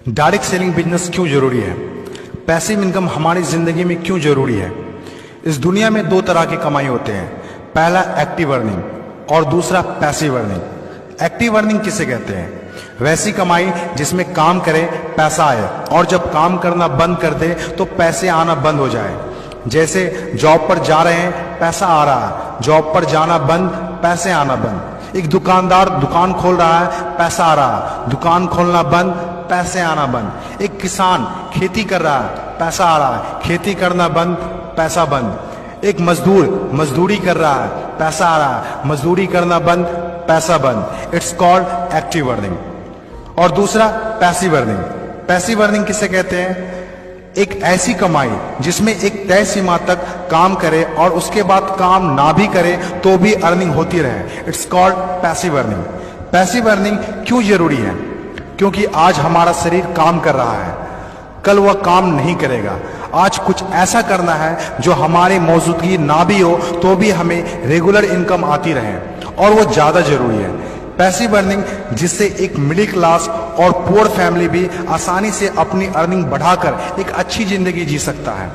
Direct selling business क्यों जरूरी है? पैसिव इनकम हमारी जिंदगी में क्यों जरूरी है? इस दुनिया में दो तरह की कमाई होते हैं, पहला एक्टिव अर्निंग और दूसरा पैसिव अर्निंग। एक्टिव अर्निंग किसे कहते हैं? वैसी कमाई जिसमें काम करे पैसा आए और जब काम करना बंद कर दे तो पैसे आना बंद हो जाए। जैसे जॉब पर जा रहे हैं, पैसा आ रहा है, जॉब पर जाना बंद, पैसे आना बंद। एक दुकानदार दुकान खोल रहा है, पैसा आ रहा है, दुकान खोलना बंद, पैसे आना बंद। एक किसान खेती कर रहा है, पैसा आ रहा है, खेती करना बंद, पैसा बंद। एक मजदूर मजदूरी कर रहा है, पैसा आ रहा है, मजदूरी करना बंद, पैसा बंद। It's called active earning. और दूसरा पैसिव अर्निंग। पैसिव अर्निंग किसे कहते हैं? एक ऐसी कमाई जिसमें एक तय सीमा तक काम करे और उसके बाद काम ना भी करे तो भी अर्निंग होती रहे। It's called passive earning. Passive earning क्यों जरूरी है? क्योंकि आज हमारा शरीर काम कर रहा है, कल वह काम नहीं करेगा। आज कुछ ऐसा करना है जो हमारी मौजूदगी ना भी हो तो भी हमें रेगुलर इनकम आती रहे, और वो ज्यादा जरूरी है। पैसिव अर्निंग जिससे एक मिडिल क्लास और पुअर फैमिली भी आसानी से अपनी अर्निंग बढ़ाकर एक अच्छी जिंदगी जी सकता है।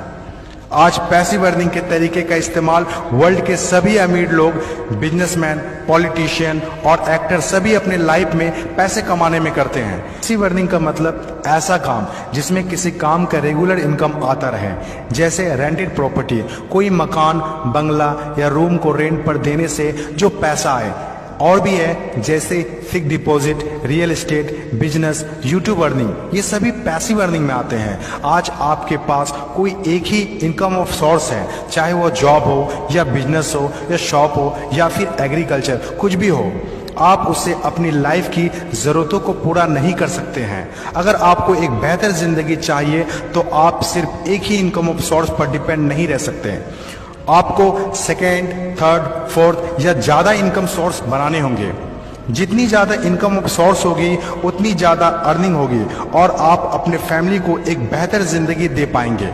आज पैसिव अर्निंग के तरीके का इस्तेमाल वर्ल्ड के सभी अमीर लोग, बिजनेसमैन, पॉलिटिशियन और एक्टर सभी अपने लाइफ में पैसे कमाने में करते हैं। पैसिव अर्निंग का मतलब ऐसा काम जिसमें किसी काम का रेगुलर इनकम आता रहे, जैसे रेंटेड प्रॉपर्टी, कोई मकान, बंगला या रूम को रेंट पर देने से जो पैसा आए। और भी है जैसे fix deposit, real estate, business, YouTube earning, ये सभी पैसिव अर्निंग में आते हैं। आज आपके पास कोई एक ही इनकम ऑफ सोर्स है, चाहे वो जॉब हो या बिजनेस हो या शॉप हो या फिर एग्रीकल्चर, कुछ भी हो, आप उससे अपनी लाइफ की जरूरतों को पूरा नहीं कर सकते हैं। अगर आपको एक बेहतर जिंदगी चाहिए तो आप सिर्फ एक ही इनकम ऑफ सोर्स पर डिपेंड नहीं रह सकते। आपको सेकेंड, थर्ड, फोर्थ या ज्यादा इनकम सोर्स बनाने होंगे। जितनी ज्यादा इनकम ऑफ सोर्स होगी उतनी ज्यादा अर्निंग होगी और आप अपने फैमिली को एक बेहतर जिंदगी दे पाएंगे।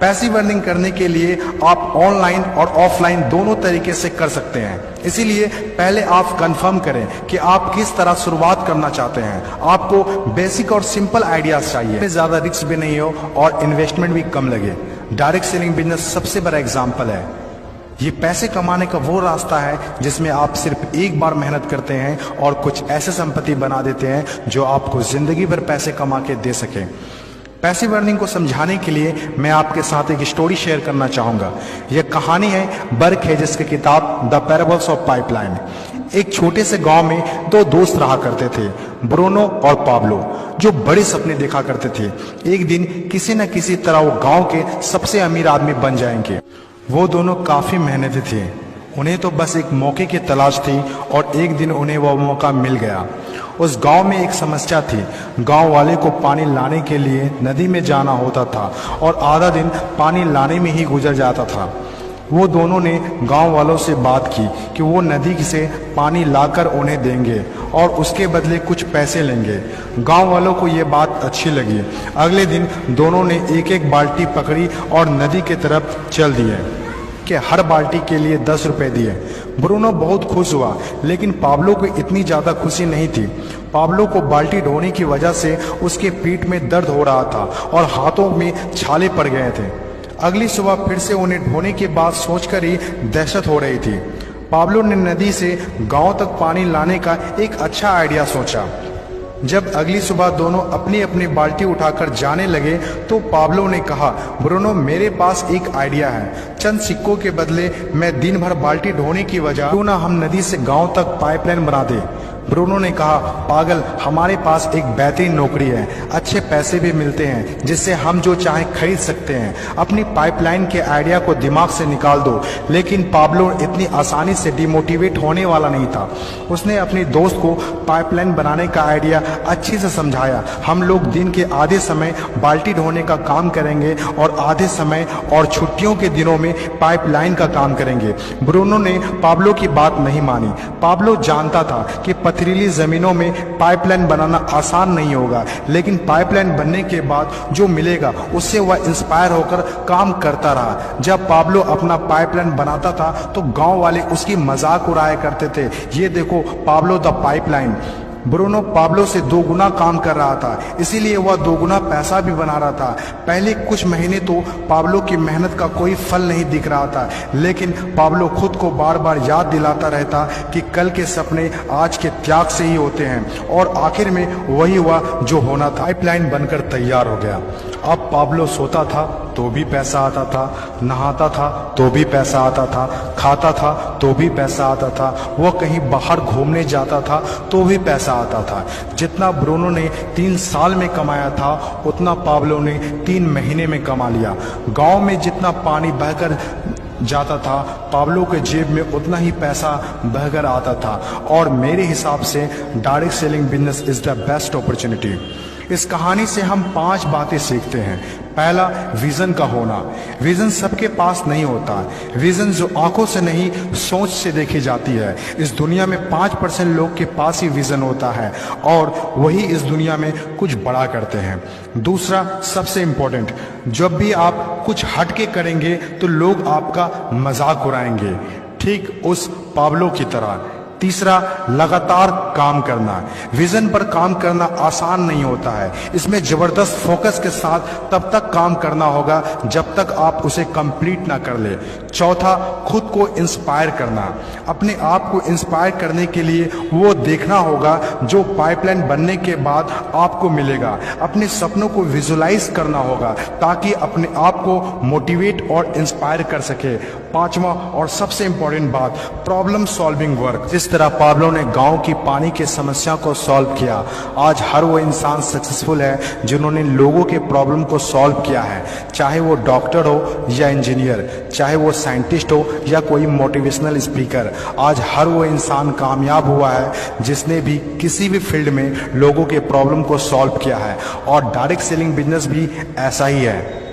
पैसिव अर्निंग करने के लिए आप ऑनलाइन और ऑफलाइन दोनों तरीके से कर सकते हैं। इसीलिए पहले आप कंफर्म करें कि आप किस तरह शुरुआत करना चाहते हैं। आपको बेसिक और सिंपल आइडियाज चाहिए, ज्यादा रिस्क भी नहीं हो और इन्वेस्टमेंट भी कम लगे। डायरेक्ट सेलिंग बिजनेस सबसे बड़ा एग्जाम्पल है। ये पैसे कमाने का वो रास्ता है जिसमें आप सिर्फ एक बार मेहनत करते हैं और कुछ ऐसे संपत्ति बना देते हैं जो आपको जिंदगी भर पैसे कमा के दे सके। पैसिव अर्निंग को समझाने के लिए मैं आपके साथ एक स्टोरी शेयर करना चाहूंगा। यह कहानी है बर्क हेजेस की किताब द पैराबल्स ऑफ पाइपलाइन। एक छोटे से गांव में दो दोस्त रहा करते थे, ब्रूनो और पाब्लो, जो बड़े सपने देखा करते थे। एक दिन किसी न किसी तरह वो गांव के सबसे अमीर आदमी बन जाएंगे। वो दोनों काफी मेहनती थे, उन्हें तो बस एक मौके की तलाश थी और एक दिन उन्हें वह मौका मिल गया। उस गांव में एक समस्या थी। गांव वाले को पानी लाने के लिए नदी में जाना होता था और आधा दिन पानी लाने में ही गुजर जाता था। वो दोनों ने गांव वालों से बात की कि वो नदी से पानी लाकर उन्हें देंगे और उसके बदले कुछ पैसे लेंगे। गांव वालों को ये बात अच्छी लगी। अगले दिन दोनों ने एक एक बाल्टी पकड़ी और नदी की तरफ चल दिए कि हर बाल्टी के लिए 10 रुपए दिए। ब्रूनो बहुत खुश हुआ, लेकिन पाब्लो को इतनी ज्यादा खुशी नहीं थी। पाब्लो को बाल्टी ढोने की वजह से उसके पीठ में दर्द हो रहा था और हाथों में छाले पड़ गए थे। अगली सुबह फिर से उन्हें ढोने की बात सोचकर ही दहशत हो रही थी। पाब्लो ने नदी से गांव तक पानी लाने का एक अच्छा आइडिया सोचा। जब अगली सुबह दोनों अपनी अपनी बाल्टी उठाकर जाने लगे तो पाब्लो ने कहा, ब्रूनो, मेरे पास एक आइडिया है। चंद सिक्कों के बदले मैं दिन भर बाल्टी ढोने की वजह क्यों ना हम नदी से गांव तक पाइपलाइन बना दें। ब्रूनो ने कहा, पागल, हमारे पास एक बेहतरीन नौकरी है, अच्छे पैसे भी मिलते हैं जिससे हम जो चाहें खरीद सकते हैं। अपनी पाइपलाइन के आइडिया को दिमाग से निकाल दो। लेकिन पाब्लो इतनी आसानी से डिमोटिवेट होने वाला नहीं था। उसने अपने दोस्त को पाइपलाइन बनाने का आइडिया अच्छे से समझाया। हम लोग दिन के आधे समय बाल्टी ढोने का काम करेंगे और आधे समय और छुट्टियों के दिनों में पाइपलाइन का काम करेंगे। ब्रूनो ने पाब्लो की बात नहीं मानी। पाब्लो जानता था कि पथरीली जमीनों में पाइपलाइन बनाना आसान नहीं होगा, लेकिन पाइपलाइन बनने के बाद जो मिलेगा उससे वह इंस्पायर होकर काम करता रहा। जब पाब्लो अपना पाइपलाइन बनाता था तो गांव वाले उसकी मजाक उड़ाया करते थे। ये देखो Pablo the pipeline. Bruno Pablo से 2 गुना काम कर रहा था, इसीलिए वह 2 गुना पैसा भी बना रहा था। पहले कुछ महीने तो पाब्लो की मेहनत का कोई फल नहीं दिख रहा था, लेकिन पाब्लो खुद को बार बार याद दिलाता रहता कि कल के सपने आज के त्याग से ही होते हैं, और आखिर में वही हुआ जो होना था। पाइपलाइन बनकर तैयार हो गया। अब पाब्लो सोता था तो भी पैसा आता था, नहाता था तो भी पैसा आता था, खाता था तो भी पैसा आता था, वह कहीं बाहर घूमने जाता था तो भी पैसा आता था। जितना ब्रूनो ने 3 साल में कमाया था उतना पाब्लो ने 3 महीने में कमा लिया। गांव में जितना पानी बहकर जाता था, पाब्लो के जेब में उतना ही पैसा बहकर आता था। और मेरे हिसाब से direct selling business is the best opportunity. इस कहानी से हम 5 बातें सीखते हैं। पहला, विजन का होना। विजन सबके पास नहीं होता। विजन जो आंखों से नहीं सोच से देखी जाती है। इस दुनिया में 5% लोग के पास ही विजन होता है और वही इस दुनिया में कुछ बड़ा करते हैं। दूसरा, सबसे इंपॉर्टेंट, जब भी आप कुछ हटके करेंगे तो लोग आपका मजाक उड़ाएंगे, ठीक उस पाब्लो की तरह। तीसरा, लगातार काम करना। विजन पर काम करना आसान नहीं होता है। इसमें जबरदस्त फोकस के साथ तब तक काम करना होगा जब तक आप उसे कंप्लीट ना कर ले। चौथा, खुद को इंस्पायर करना। अपने आप को इंस्पायर करने के लिए वो देखना होगा जो पाइपलाइन बनने के बाद आपको मिलेगा। अपने सपनों को विजुलाइज करना होगा ताकि अपने आप को मोटिवेट और इंस्पायर कर सके। पांचवा और सबसे इंपॉर्टेंट बात, प्रॉब्लम सॉल्विंग वर्क। जिस तरह पाब्लो ने गांव की पानी की समस्या को सॉल्व किया, आज हर वो इंसान सक्सेसफुल है जिन्होंने लोगों के प्रॉब्लम को सॉल्व किया है। चाहे वो डॉक्टर हो या इंजीनियर, चाहे वो साइंटिस्ट हो या कोई मोटिवेशनल स्पीकर, आज हर वो इंसान कामयाब हुआ है जिसने भी किसी भी फील्ड में लोगों के प्रॉब्लम को सॉल्व किया है। और डायरेक्ट सेलिंग बिजनेस भी ऐसा ही है।